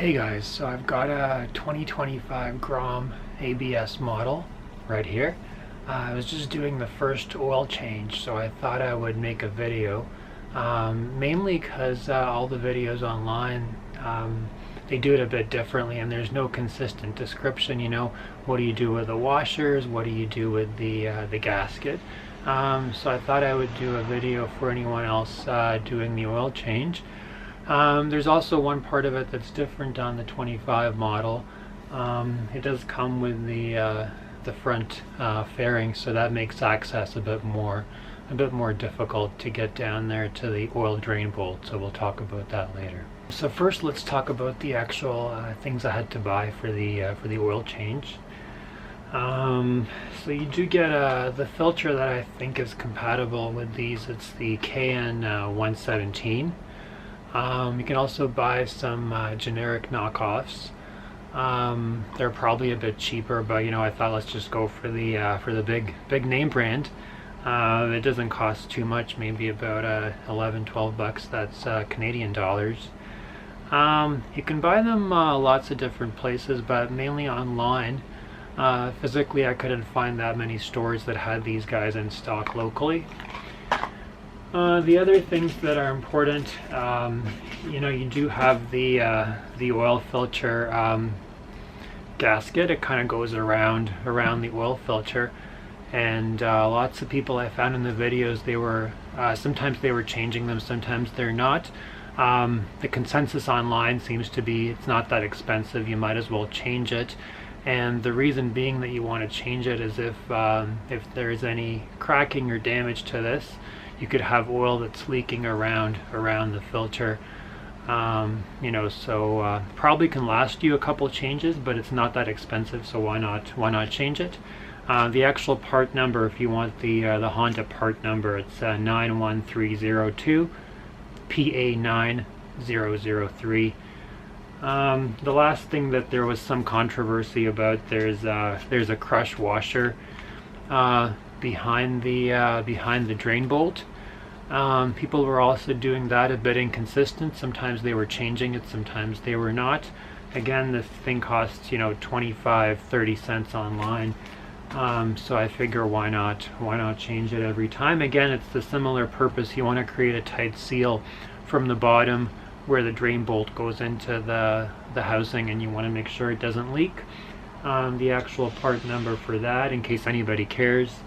Hey guys, so I've got a 2025 Grom ABS model right here. I was just doing the first oil change, so I thought I would make a video, mainly because all the videos online, they do it a bit differently and there's no consistent description. What do you do with the washers, what do you do with the gasket. So I thought I would do a video for anyone else doing the oil change. There's also one part of it that's different on the 25 model. It does come with the front fairing, so that makes access a bit more difficult to get down there to the oil drain bolt. So we'll talk about that later. So first, let's talk about the actual things I had to buy for the oil change. So you do get the filter that I think is compatible with these. It's the KN 117. You can also buy some generic knockoffs. They're probably a bit cheaper, but I thought let's just go for the big name brand. It doesn't cost too much, maybe about 11-12 bucks. That's Canadian dollars. You can buy them lots of different places, but mainly online. Physically, I couldn't find that many stores that had these guys in stock locally. The other things that are important, you do have the oil filter gasket. It kind of goes around the oil filter, and lots of people I found in the videos, they were sometimes they were changing them, sometimes they're not. The consensus online seems to be it's not that expensive, you might as well change it. And the reason being that you want to change it is if there's any cracking or damage to this, you could have oil that's leaking around the filter. So probably can last you a couple changes, but it's not that expensive, so why not change it? The actual part number, if you want the Honda part number, it's 91302 PA9003. The last thing that there was some controversy about, there's a crush washer behind the drain bolt. People were also doing that a bit inconsistent. Sometimes they were changing it, sometimes they were not. Again, this thing costs 25-30 cents online, so I figure why not change it every time. Again, it's the similar purpose. You want to create a tight seal from the bottom where the drain bolt goes into the housing, and you want to make sure it doesn't leak. The actual part number for that, in case anybody cares,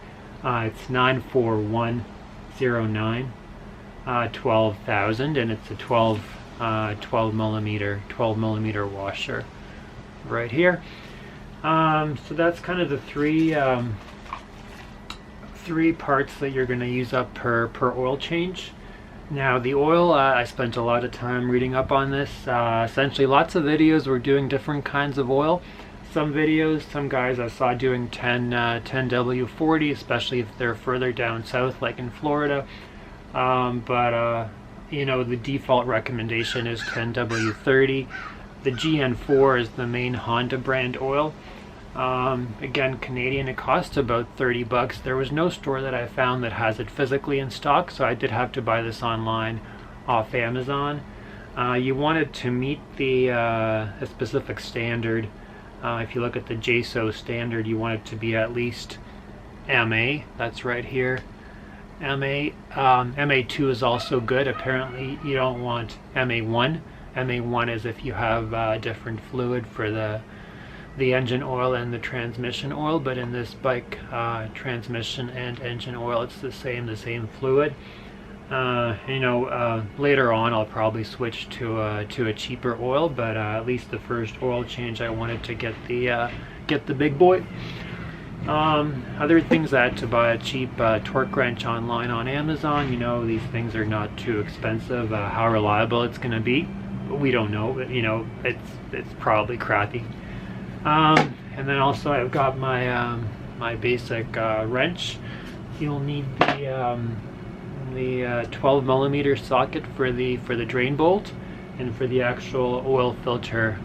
it's 94109 12,000, and it's a 12 millimeter washer right here. So that's kind of the three parts that you're going to use up per oil change. Now the oil, I spent a lot of time reading up on this. Essentially lots of videos were doing different kinds of oil. Some guys I saw doing 10W40, especially if they're further down south like in Florida. The default recommendation is 10W30. The GN4 is the main Honda brand oil. Again, Canadian, it costs about 30 bucks. There was no store that I found that has it physically in stock, so I did have to buy this online off Amazon. You want it to meet a specific standard. If you look at the JASO standard, you want it to be at least MA. That's right here, MA. MA2 is also good. Apparently you don't want MA1. MA1 is if you have different fluid for the engine oil and the transmission oil, but in this bike, transmission and engine oil, it's the same fluid. Later on I'll probably switch to a cheaper oil, but at least the first oil change I wanted to get the big boy. Other things, I had to buy a cheap torque wrench online on Amazon. These things are not too expensive. How reliable it's going to be, we don't know, but it's probably crappy. And then also I've got my my basic wrench. You'll need the 12 millimeter socket for the drain bolt, and for the actual oil filter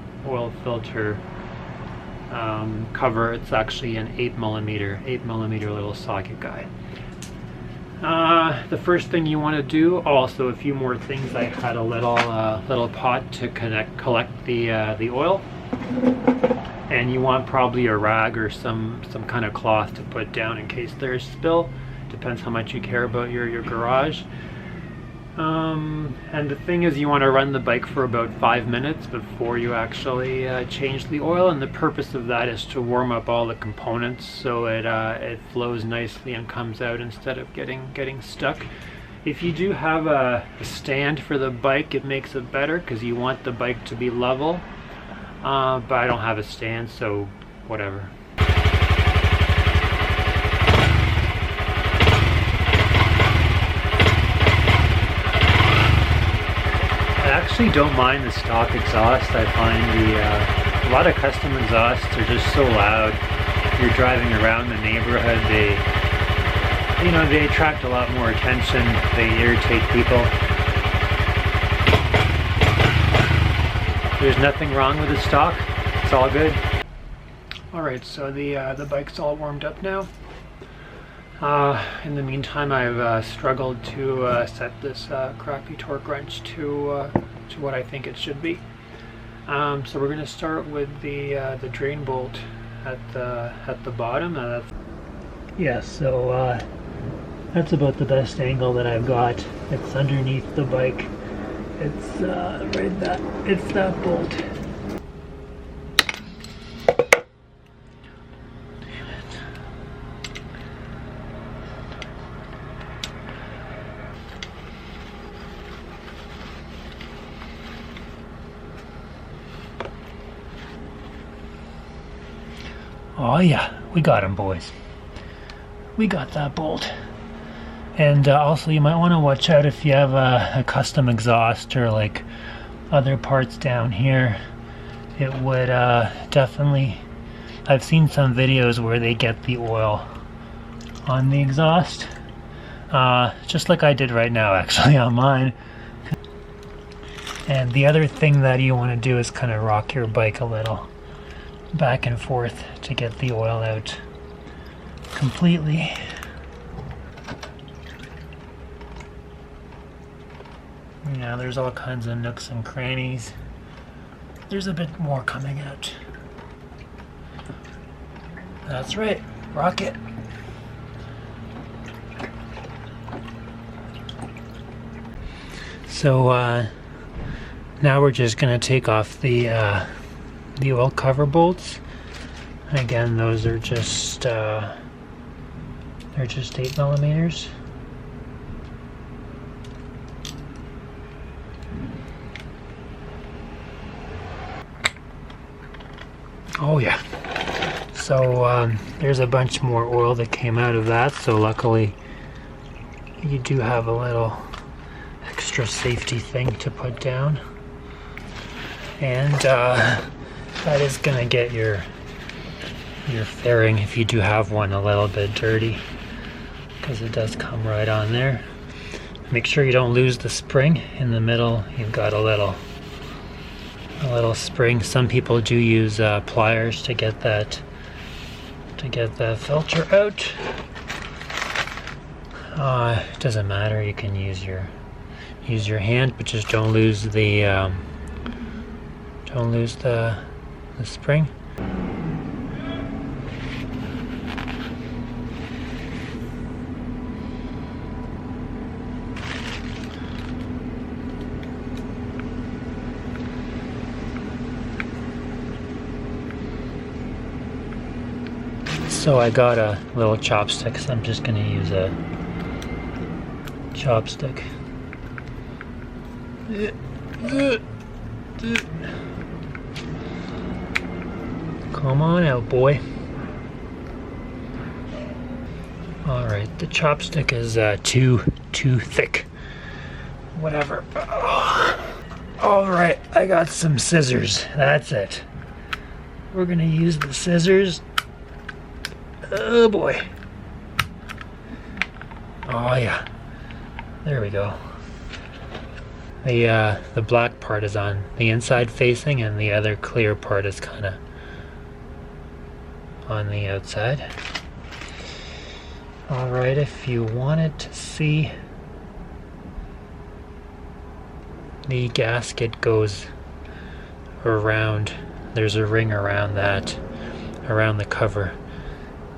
cover, it's actually an 8 millimeter little socket guy. The first thing you want to do, also a few more things. I had a little pot to collect the oil, and you want probably a rag or some kind of cloth to put down in case there's spill. Depends how much you care about your garage. And the thing is, you want to run the bike for about 5 minutes before you actually change the oil, and the purpose of that is to warm up all the components so it flows nicely and comes out instead of getting stuck. If you do have a stand for the bike, it makes it better because you want the bike to be level, but I don't have a stand, so whatever. I actually don't mind the stock exhaust. I find a lot of custom exhausts are just so loud. You're driving around the neighborhood, they attract a lot more attention, they irritate people. There's nothing wrong with the stock, it's all good. Alright, so the bike's all warmed up now. In the meantime, I've struggled to set this crappy torque wrench to what I think it should be. So we're going to start with the drain bolt at the bottom. So that's about the best angle that I've got. It's underneath the bike. It's right that. It's that bolt. Oh yeah, we got him, boys. We got that bolt. And also you might want to watch out if you have a custom exhaust or like other parts down here. It would definitely, I've seen some videos where they get the oil on the exhaust. Just like I did right now actually on mine. And the other thing that you want to do is kind of rock your bike a little back and forth to get the oil out completely. Yeah, there's all kinds of nooks and crannies. There's a bit more coming out. That's right, rock it. So now we're just gonna take off the oil cover bolts. Again, those are just they're just 8mm. Oh yeah. So there's a bunch more oil that came out of that, so luckily you do have a little extra safety thing to put down. And that is gonna get your fairing, if you do have one, a little bit dirty, because it does come right on there. Make sure you don't lose the spring in the middle. You've got a little spring. Some people do use pliers to get the filter out. It doesn't matter. You can use your hand, but just don't lose the spring. So I got a little chopstick, so I'm just going to use a chopstick. Come on out, boy. Alright, the chopstick is too thick. Whatever. Alright, I got some scissors. That's it. We're gonna use the scissors. Oh boy. Oh yeah. There we go. The black part is on the inside facing, and the other clear part is kind of on the outside. Alright, if you wanted to see, the gasket goes around. There's a ring around that, around the cover.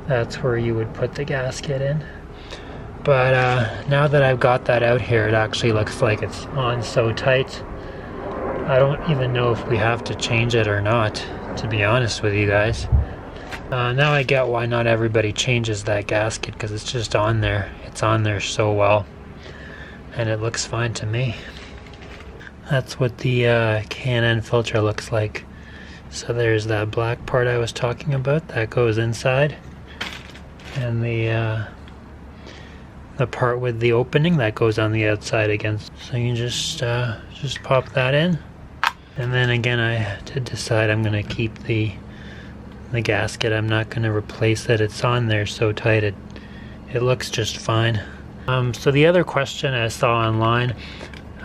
That's where you would put the gasket in. But now that I've got that out here, it actually looks like it's on so tight. I don't even know if we have to change it or not, to be honest with you guys. Now I get why not everybody changes that gasket, because it's just on there. It's on there so well, and it looks fine to me. That's what the K&N filter looks like. So there's that black part I was talking about that goes inside, and the part with the opening that goes on the outside again. So you just pop that in, and then again I did decide I'm gonna keep the gasket. I'm not gonna replace it. It's on there so tight it looks just fine. So the other question I saw online,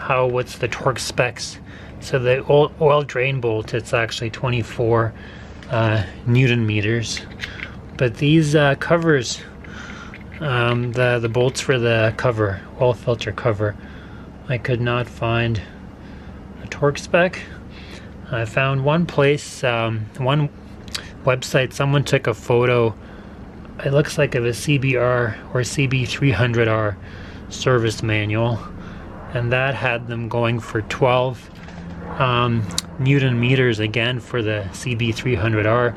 what's the torque specs? So the oil drain bolt, it's actually 24 Newton meters, but these covers, the bolts for the cover, oil filter cover, I could not find a torque spec. I found one place, one website, someone took a photo, it looks like of a CBR or CB300R service manual, and that had them going for 12 Newton meters again for the CB300R.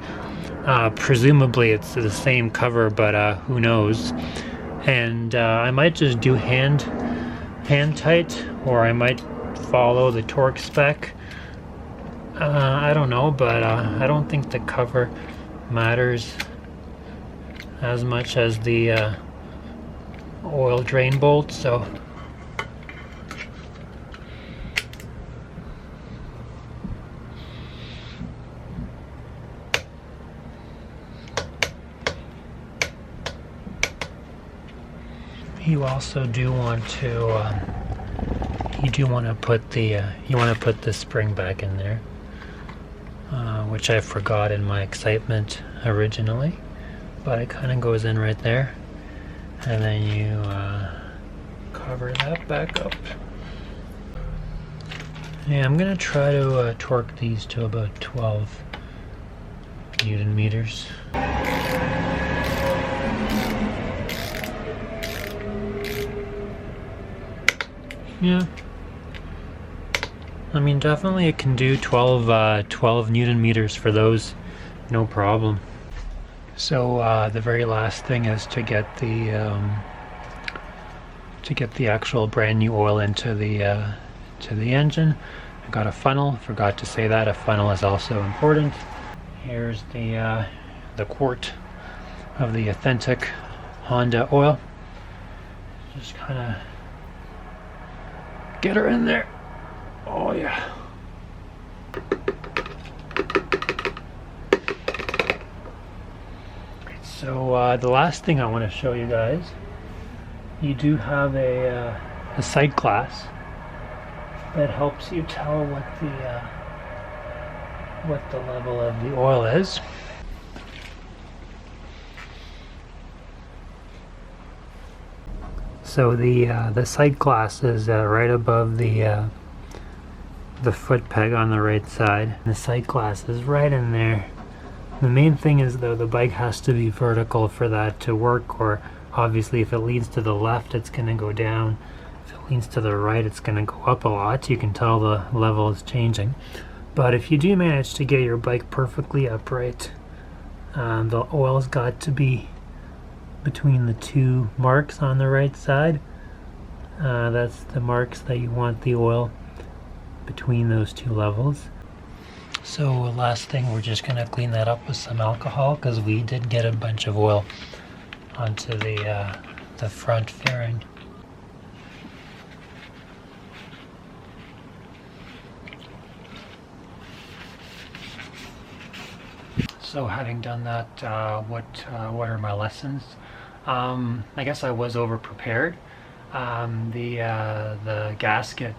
Presumably it's the same cover, but who knows. And I might just do hand tight, or I might follow the torque spec. I don't know, but I don't think the cover matters as much as the oil drain bolt, so you also do want to put the spring back in there, which I forgot in my excitement originally, but it kind of goes in right there, and then you cover that back up. Yeah, I'm gonna try to torque these to about 12 Newton meters. Yeah, I mean, definitely it can do 12 Newton meters for those, no problem. So the very last thing is to get the actual brand new oil into the engine. I got a funnel. Forgot to say that a funnel is also important. Here's the quart of the authentic Honda oil. Just kind of get her in there. Oh yeah. So the last thing I want to show you guys, you do have a sight glass that helps you tell what the level of the oil is. So the sight glass is right above the foot peg on the right side. The sight glass is right in there. The main thing is, though, the bike has to be vertical for that to work, or obviously if it leans to the left it's going to go down. If it leans to the right it's going to go up a lot. You can tell the level is changing. But if you do manage to get your bike perfectly upright, the oil's got to be between the two marks on the right side. That's the marks that you want the oil between those two levels. So last thing, we're just going to clean that up with some alcohol, because we did get a bunch of oil onto the front fairing. So having done that, what are my lessons? I guess I was over prepared. The gasket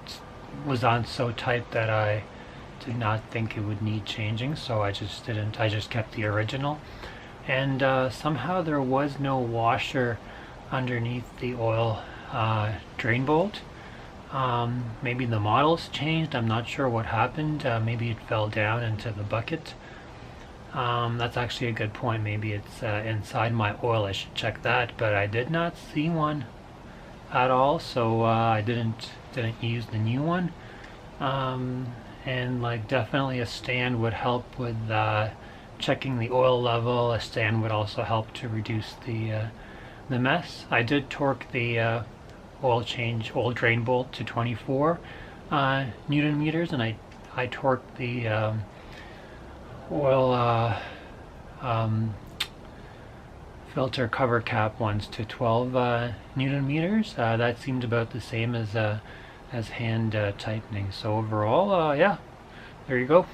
was on so tight that I did not think it would need changing, so I just didn't. I just kept the original, and somehow there was no washer underneath the oil drain bolt. Maybe the model's changed. I'm not sure what happened. Maybe it fell down into the bucket. That's actually a good point. Maybe it's inside my oil. I should check that, but I did not see one at all, so I didn't use the new one. And like definitely a stand would help with checking the oil level. A stand would also help to reduce the mess. I did torque the oil drain bolt to 24 Newton meters, and I torqued the oil filter cover cap ones to 12 Newton meters. That seemed about the same as hand tightening. So overall, yeah, there you go.